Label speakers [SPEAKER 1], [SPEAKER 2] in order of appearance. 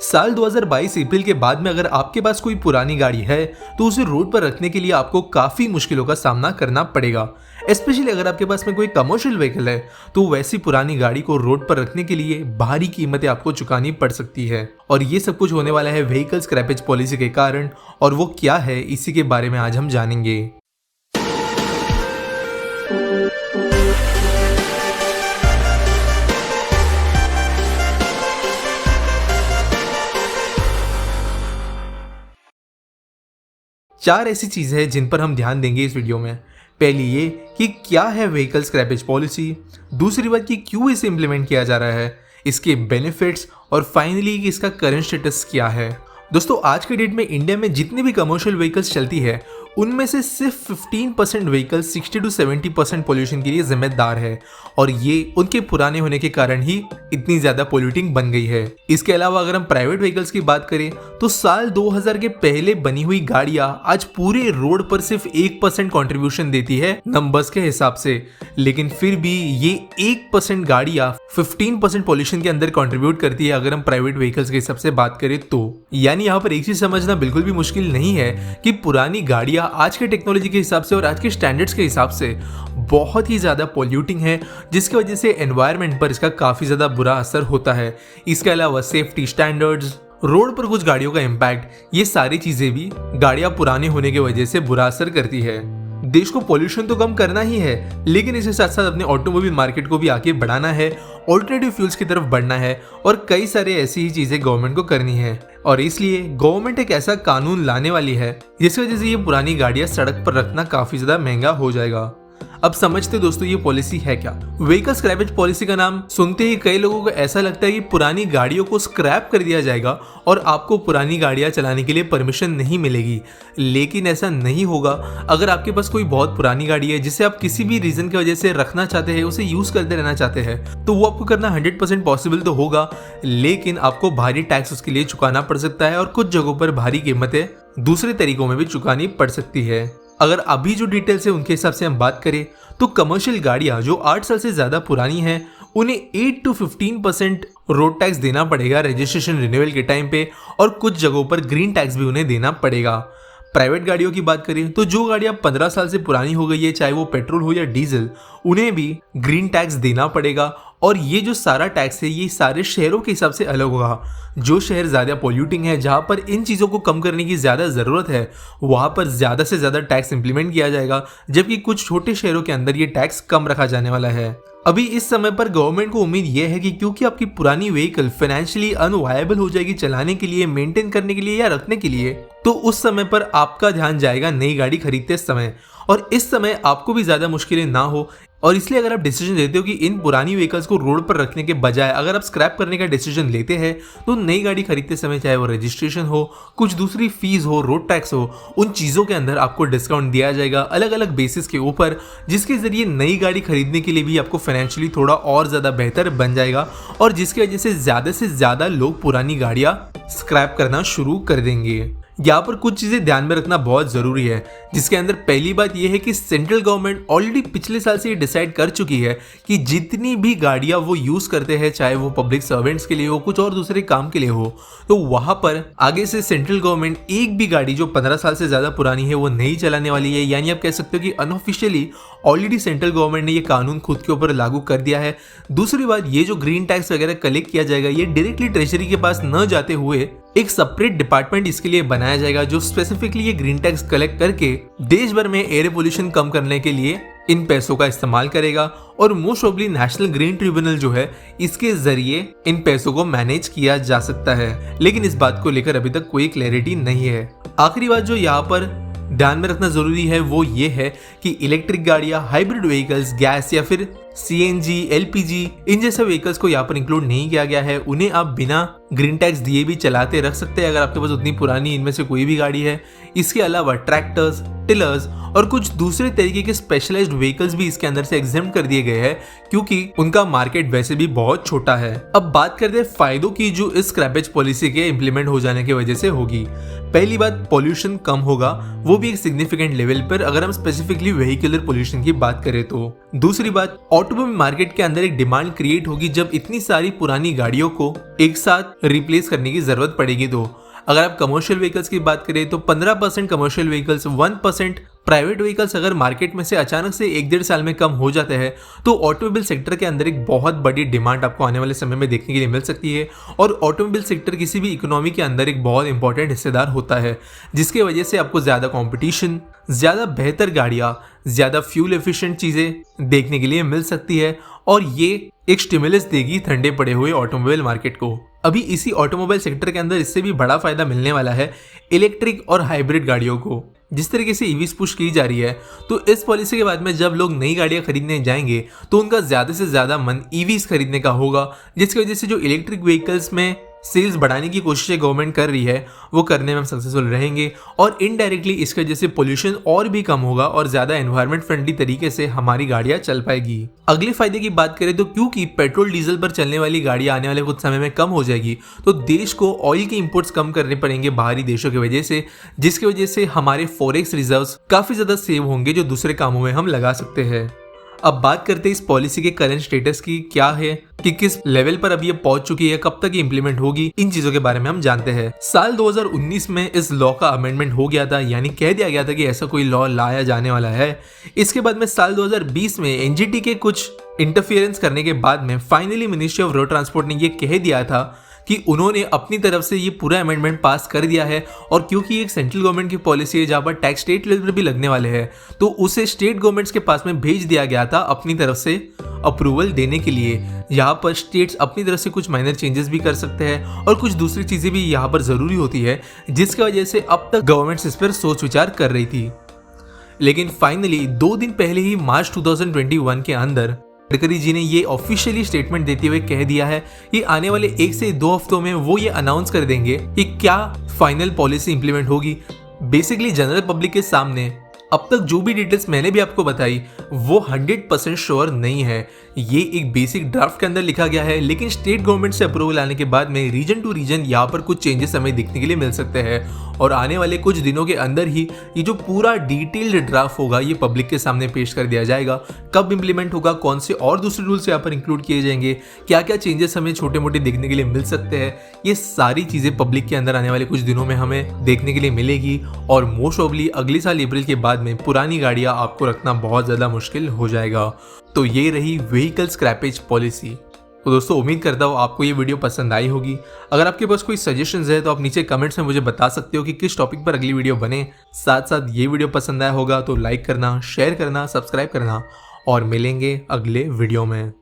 [SPEAKER 1] साल 2022 अप्रैल के बाद में अगर आपके पास कोई पुरानी गाड़ी है तो उसे रोड पर रखने के लिए आपको काफी मुश्किलों का सामना करना पड़ेगा। स्पेशली अगर आपके पास में कोई कमर्शियल व्हीकल है तो वैसी पुरानी गाड़ी को रोड पर रखने के लिए भारी कीमतें आपको चुकानी पड़ सकती है। और ये सब कुछ होने वाला है व्हीकल स्क्रैपेज पॉलिसी के कारण, और वो क्या है इसी के बारे में आज हम जानेंगे। चार ऐसी चीजें हैं जिन पर हम ध्यान देंगे इस वीडियो में। पहली ये कि क्या है व्हीकल स्क्रैपेज पॉलिसी, दूसरी बात कि क्यों इसे इम्प्लीमेंट किया जा रहा है, इसके बेनिफिट्स, और फाइनली कि इसका करंट स्टेटस क्या है। दोस्तों, आज के डेट में इंडिया में जितनी भी कमर्शियल व्हीकल्स चलती है उनमें से सिर्फ 15% व्हीकल 60 to 70% पोल्यूशन के लिए जिम्मेदार है, और ये उनके पुराने होने के कारण ही इतनी ज्यादा पोल्यूटिंग बन गई है। इसके अलावा अगर हम प्राइवेट व्हीकल्स की बात करें तो साल 2000 के पहले बनी हुई गाड़ियां आज पूरे रोड पर सिर्फ 1% कंट्रीब्यूशन देती है नंबर्स के हिसाब से, लेकिन फिर भी ये 1% गाड़ियां 15% पोल्यूशन के अंदर कंट्रीब्यूट करती है अगर हम प्राइवेट व्हीकल्स के हिसाब से बात करें तो। यानी यहाँ पर एक चीज समझना बिल्कुल भी मुश्किल नहीं है कि पुरानी गाड़ियां आज के टेक्नोलॉजी के हिसाब से और आज के स्टैंडर्ड्स के हिसाब से बहुत ही ज्यादा पॉल्यूटिंग है, जिसकी वजह से एनवायरनमेंट पर इसका काफी ज्यादा बुरा असर होता है। इसके अलावा सेफ्टी स्टैंडर्ड्स, रोड पर कुछ गाड़ियों का इम्पैक्ट, ये सारी चीजें भी गाड़ियां पुराने होने की वजह से बुरा असर करती है। देश को पोल्यूशन तो कम करना ही है, लेकिन इसके साथ साथ अपने ऑटोमोबाइल मार्केट को भी आगे बढ़ाना है, ऑल्टरनेटिव फ्यूल्स की तरफ बढ़ना है, और कई सारे ऐसी ही चीजें गवर्नमेंट को करनी है। और इसलिए गवर्नमेंट एक ऐसा कानून लाने वाली है जिसकी वजह से ये पुरानी गाड़ियां सड़क पर रखना काफी ज्यादा महंगा हो जाएगा। अब समझते दोस्तों ये पॉलिसी है क्या। व्हीकल स्क्रैपेज पॉलिसी का नाम सुनते ही कई लोगों को ऐसा लगता है कि पुरानी गाड़ियों को स्क्रैप कर दिया जाएगा और आपको पुरानी गाड़ियां चलाने के लिए परमिशन नहीं मिलेगी, लेकिन ऐसा नहीं होगा। अगर आपके पास कोई बहुत पुरानी गाड़ी है जिसे आप किसी भी रीजन की वजह से रखना चाहते हैं, उसे यूज करते रहना चाहते हैं, तो वो आपको करना 100% पॉसिबल तो होगा, लेकिन आपको भारी टैक्स उसके लिए चुकाना पड़ सकता है और कुछ जगहों पर भारी कीमतें दूसरे तरीकों में भी चुकानी पड़ सकती है। अगर अभी जो डिटेल्स है उनके हिसाब से हम बात करें तो कमर्शियल गाड़ियां जो 8 साल से ज्यादा पुरानी हैं उन्हें 8 to 15% रोड टैक्स देना पड़ेगा रजिस्ट्रेशन रिन्यूअल के टाइम पे, और कुछ जगहों पर ग्रीन टैक्स भी उन्हें देना पड़ेगा। प्राइवेट गाड़ियों की बात करें तो जो गाड़ियां 15 साल से पुरानी हो गई है, चाहे वो पेट्रोल हो या डीजल, उन्हें भी ग्रीन टैक्स देना पड़ेगा। और ये जो सारा टैक्स है ये सारे शहरों के हिसाब से अलग होगा। जो शहर ज़्यादा पॉल्यूटिंग है, जहाँ पर इन चीज़ों को कम करने की ज़्यादा ज़रूरत है, वहाँ पर ज़्यादा से ज़्यादा टैक्स इंप्लीमेंट किया जाएगा, जबकि कुछ छोटे शहरों के अंदर ये टैक्स कम रखा जाने वाला है। अभी इस समय पर गवर्नमेंट को उम्मीद यह है कि क्योंकि आपकी पुरानी व्हीकल फाइनेंशियली अनवायबल हो जाएगी चलाने के लिए, मेंटेन करने के लिए या रखने के लिए, तो उस समय पर आपका ध्यान जाएगा नई गाड़ी खरीदते समय, और इस समय आपको भी ज़्यादा मुश्किलें ना हो। और इसलिए अगर आप डिसीजन लेते हो कि इन पुरानी व्हीकल्स को रोड पर रखने के बजाय अगर आप स्क्रैप करने का डिसीजन लेते हैं, तो नई गाड़ी खरीदते समय चाहे वो रजिस्ट्रेशन हो, कुछ दूसरी फीस हो, रोड टैक्स हो, उन चीज़ों के अंदर आपको डिस्काउंट दिया जाएगा अलग अलग बेसिस के ऊपर, जिसके जरिए नई गाड़ी खरीदने के लिए भी आपको फाइनेंशियली थोड़ा और ज़्यादा बेहतर बन जाएगा, और जिसकी वजह से ज़्यादा लोग पुरानी गाड़ियाँ स्क्रैप करना शुरू कर देंगे। यहाँ पर कुछ चीजें ध्यान में रखना बहुत जरूरी है, जिसके अंदर पहली बात यह है कि सेंट्रल गवर्नमेंट ऑलरेडी पिछले साल से ये डिसाइड कर चुकी है कि जितनी भी गाड़ियां वो यूज करते हैं, चाहे वो पब्लिक सर्वेंट्स के लिए हो, कुछ और दूसरे काम के लिए हो, तो वहां पर आगे से सेंट्रल गवर्नमेंट एक भी गाड़ी जो 15 साल से ज्यादा पुरानी है वो नहीं चलाने वाली है। यानी आप कह सकते हो कि अनऑफिशियली ऑलरेडी सेंट्रल गवर्नमेंट ने ये कानून खुद के ऊपर लागू कर दिया है। दूसरी बात, ये जो ग्रीन टैक्स वगैरह कलेक्ट किया जाएगा ये डायरेक्टली ट्रेजरी के पास न जाते हुए एक सेपरेट डिपार्टमेंट इसके लिए बनाया जाएगा, जो स्पेसिफिकली ये ग्रीन टैक्स कलेक्ट करके देश भर में एयर पोल्यूशन कम करने के लिए इन पैसों का इस्तेमाल करेगा। और most probably national green tribunal जो है इसके जरिए इन पैसों को मैनेज किया जा सकता है, लेकिन इस बात को लेकर अभी तक कोई क्लैरिटी नहीं है। आखिरी बात जो यहाँ पर ध्यान में रखना जरूरी है वो ये है कि इलेक्ट्रिक गाड़ियां, हाइब्रिड व्हीकल्स, गैस या फिर CNG, LPG, इन जैसे व्हीकल्स को यहाँ पर इंक्लूड नहीं किया गया है। उन्हें आप बिना ग्रीन टैक्स दिए भी चलाते रख सकते हैं अगर आपके पास उतनी पुरानी इनमें से कोई भी गाड़ी है। इसके अलावा ट्रैक्टर्स, टिलर्स और कुछ दूसरे तरीके के स्पेशलाइज्ड व्हीकल्स भी इसके अंदर से एग्जेम्प्ट कर दिए गए हैं, क्योंकि उनका मार्केट वैसे भी बहुत छोटा है। अब बात करते हैं फायदों की जो इस स्क्रैपेज पॉलिसी के इंप्लीमेंट हो जाने की वजह से होगी। पहली बात, पॉल्यूशन कम होगा, वो भी एक सिग्निफिकेंट लेवल पर अगर हम स्पेसिफिकली व्हीकुलर पॉल्यूशन की बात करें तो। दूसरी बात, ऑटोमोबाइल मार्केट के अंदर एक डिमांड क्रिएट होगी जब इतनी सारी पुरानी गाड़ियों को एक साथ रिप्लेस करने की जरूरत पड़ेगी। तो अगर आप कमर्शियल व्हीकल्स की बात करें तो 15% कमर्शियल व्हीकल्स, 1% प्राइवेट व्हीकल्स अगर मार्केट में से अचानक से 1-1.5 साल में कम हो जाते हैं तो ऑटोमोबाइल सेक्टर के अंदर एक बहुत बड़ी डिमांड आपको आने वाले समय में देखने के लिए मिल सकती है। और ऑटोमोबाइल सेक्टर किसी भी इकोनॉमी के अंदर एक बहुत इंपॉर्टेंट हिस्सेदार होता है, जिसकी वजह से आपको ज़्यादा कॉम्पिटिशन, ज़्यादा बेहतर गाड़ियाँ, ज़्यादा फ्यूल एफिशिएंट चीज़ें देखने के लिए मिल सकती है और ये एक स्टिमुलस देगी ठंडे पड़े हुए ऑटोमोबाइल मार्केट को। अभी इसी ऑटोमोबाइल सेक्टर के अंदर इससे भी बड़ा फायदा मिलने वाला है इलेक्ट्रिक और हाइब्रिड गाड़ियों को। जिस तरीके से ईवीज पुश की जा रही है तो इस पॉलिसी के बाद में जब लोग नई गाड़ियां खरीदने जाएंगे तो उनका ज़्यादा से ज़्यादा मन ईवीज खरीदने का होगा, जिसकी वजह से जो इलेक्ट्रिक व्हीकल्स में सेल्स बढ़ाने की कोशिशें गवर्नमेंट कर रही है वो करने में हम सक्सेसफुल रहेंगे और इनडायरेक्टली इसकी वजह से पोल्यूशन और भी कम होगा और ज़्यादा एनवायरमेंट फ्रेंडली तरीके से हमारी गाड़ियाँ चल पाएगी। अगले फायदे की बात करें तो क्योंकि पेट्रोल डीजल पर चलने वाली गाड़ियाँ आने वाले कुछ समय में कम हो जाएगी तो देश को ऑयल के इंपोर्ट्स कम करने पड़ेंगे बाहरी देशों की वजह से, जिसकी वजह से हमारे फॉरेक्स रिजर्व्स काफ़ी ज़्यादा सेव होंगे जो दूसरे कामों में हम लगा सकते हैं। अब बात करते हैं इस पॉलिसी के करंट स्टेटस की, क्या है कि किस लेवल पर अभी ये पहुंच चुकी है, कब तक ये इंप्लीमेंट होगी, इन चीजों के बारे में हम जानते हैं। साल 2019 में इस लॉ का अमेंडमेंट हो गया था, यानी कह दिया गया था कि ऐसा कोई लॉ लाया जाने वाला है। इसके बाद में साल 2020 में एनजीटी के कुछ इंटरफियरेंस करने के बाद में finally ministry of road transport ने ये कह दिया था कि उन्होंने अपनी तरफ से ये पूरा अमेंडमेंट पास कर दिया है और क्योंकि एक सेंट्रल गवर्नमेंट की पॉलिसी है जहाँ पर टैक्स स्टेट लेवल पर भी लगने वाले हैं तो उसे स्टेट गवर्नमेंट्स के पास में भेज दिया गया था अपनी तरफ से अप्रूवल देने के लिए। यहाँ पर स्टेट्स अपनी तरफ से कुछ माइनर चेंजेस भी कर सकते हैं और कुछ दूसरी चीज़ें भी यहाँ पर ज़रूरी होती है, जिसकी वजह से अब तक गवर्नमेंट्स इस पर सोच विचार कर रही थी। लेकिन फाइनली 2 दिन पहले ही मार्च 2021 के अंदर गडकरी जी ने ये ऑफिशियली स्टेटमेंट देते हुए कह दिया है कि आने वाले 1 से 2 हफ्तों में वो ये अनाउंस कर देंगे कि क्या फाइनल पॉलिसी इंप्लीमेंट होगी। बेसिकली जनरल पब्लिक के सामने अब तक जो भी डिटेल्स मैंने भी आपको बताई वो 100% श्योर नहीं है। ये एक बेसिक ड्राफ्ट के अंदर लिखा गया है, लेकिन स्टेट गवर्नमेंट से अप्रूवल आने के बाद में रीजन टू रीजन यहाँ पर कुछ चेंजेस हमें दिखने के लिए मिल सकते हैं और आने वाले कुछ दिनों के अंदर ही ये जो पूरा डिटेल्ड ड्राफ्ट होगा ये पब्लिक के सामने पेश कर दिया जाएगा। कब इंप्लीमेंट होगा, कौन से और दूसरे रूल्स यहाँ पर इंक्लूड किए जाएंगे, क्या क्या चेंजेस हमें छोटे मोटे देखने के लिए मिल सकते हैं, ये सारी चीज़ें पब्लिक के अंदर आने वाले कुछ दिनों में हमें देखने के लिए मिलेगी और मोस्ट ऑफली अगले साल अप्रैल के बाद में पुरानी गाड़ियाँ आपको रखना बहुत ज़्यादा मुश्किल हो जाएगा। तो ये रही व्हीकल स्क्रैपेज पॉलिसी। तो दोस्तों उम्मीद करता हूँ आपको ये वीडियो पसंद आई होगी। अगर आपके पास कोई सजेशंस है तो आप नीचे कमेंट्स में मुझे बता सकते हो कि किस टॉपिक पर अगली वीडियो बने। साथ साथ ये वीडियो पसंद आया होगा तो लाइक करना, शेयर करना, सब्सक्राइब करना और मिलेंगे अगले वीडियो में।